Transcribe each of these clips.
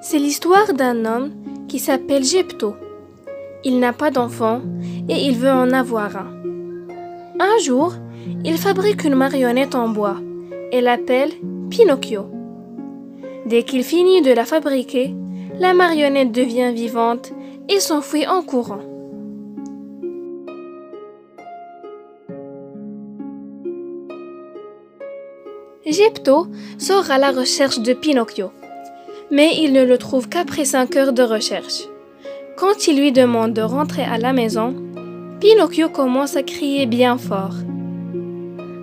C'est l'histoire d'un homme qui s'appelle Geppetto. Il n'a pas d'enfant et il veut en avoir un. Un jour, il fabrique une marionnette en bois et l'appelle Pinocchio. Dès qu'il finit de la fabriquer, la marionnette devient vivante et s'enfuit en courant. Geppetto sort à la recherche de Pinocchio, mais il ne le trouve qu'après 5 heures de recherche. Quand il lui demande de rentrer à la maison, Pinocchio commence à crier bien fort.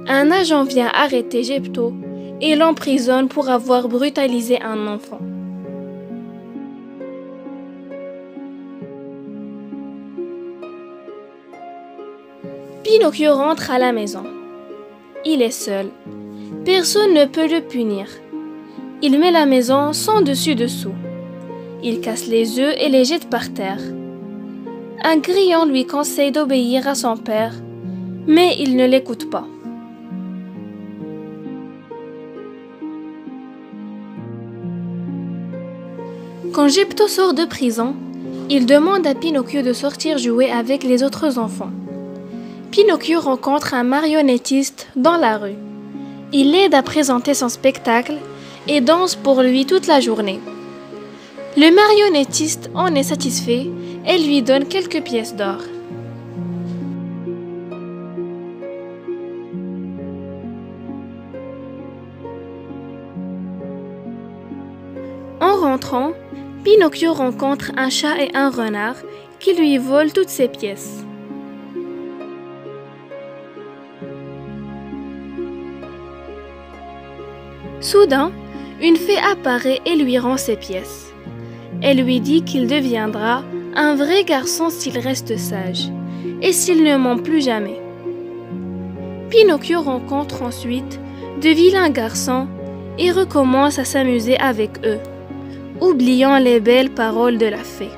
Un agent vient arrêter Geppetto et l'emprisonne pour avoir brutalisé un enfant. Pinocchio rentre à la maison. Il est seul. Personne ne peut le punir. Il met la maison sans dessus-dessous. Il casse les œufs et les jette par terre. Un grillon lui conseille d'obéir à son père, mais il ne l'écoute pas. Quand Geppetto sort de prison, il demande à Pinocchio de sortir jouer avec les autres enfants. Pinocchio rencontre un marionnettiste dans la rue. Il l'aide à présenter son spectacle et danse pour lui toute la journée. Le marionnettiste en est satisfait et lui donne quelques pièces d'or. En rentrant, Pinocchio rencontre un chat et un renard qui lui volent toutes ses pièces. Soudain, une fée apparaît et lui rend ses pièces. Elle lui dit qu'il deviendra un vrai garçon s'il reste sage et s'il ne ment plus jamais. Pinocchio rencontre ensuite de vilains garçons et recommence à s'amuser avec eux, oubliant les belles paroles de la fée.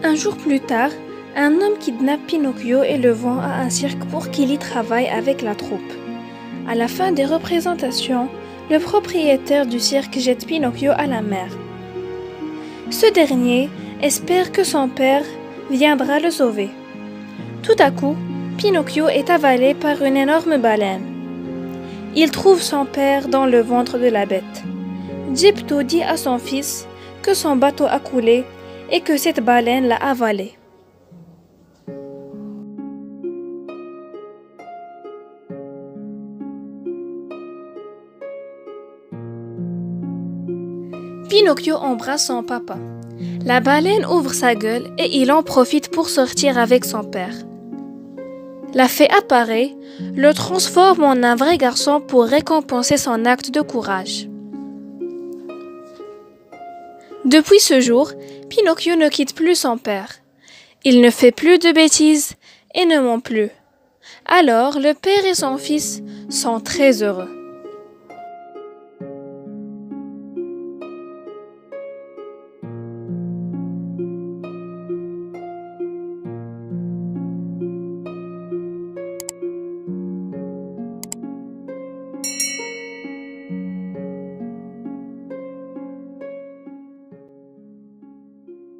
Un jour plus tard, un homme kidnappe Pinocchio et le vend à un cirque pour qu'il y travaille avec la troupe. À la fin des représentations, le propriétaire du cirque jette Pinocchio à la mer. Ce dernier espère que son père viendra le sauver. Tout à coup, Pinocchio est avalé par une énorme baleine. Il trouve son père dans le ventre de la bête. Geppetto dit à son fils que son bateau a coulé et que cette baleine l'a avalé. Pinocchio embrasse son papa. La baleine ouvre sa gueule et il en profite pour sortir avec son père. La fée apparaît, le transforme en un vrai garçon pour récompenser son acte de courage. Depuis ce jour, Pinocchio ne quitte plus son père. Il ne fait plus de bêtises et ne ment plus. Alors le père et son fils sont très heureux.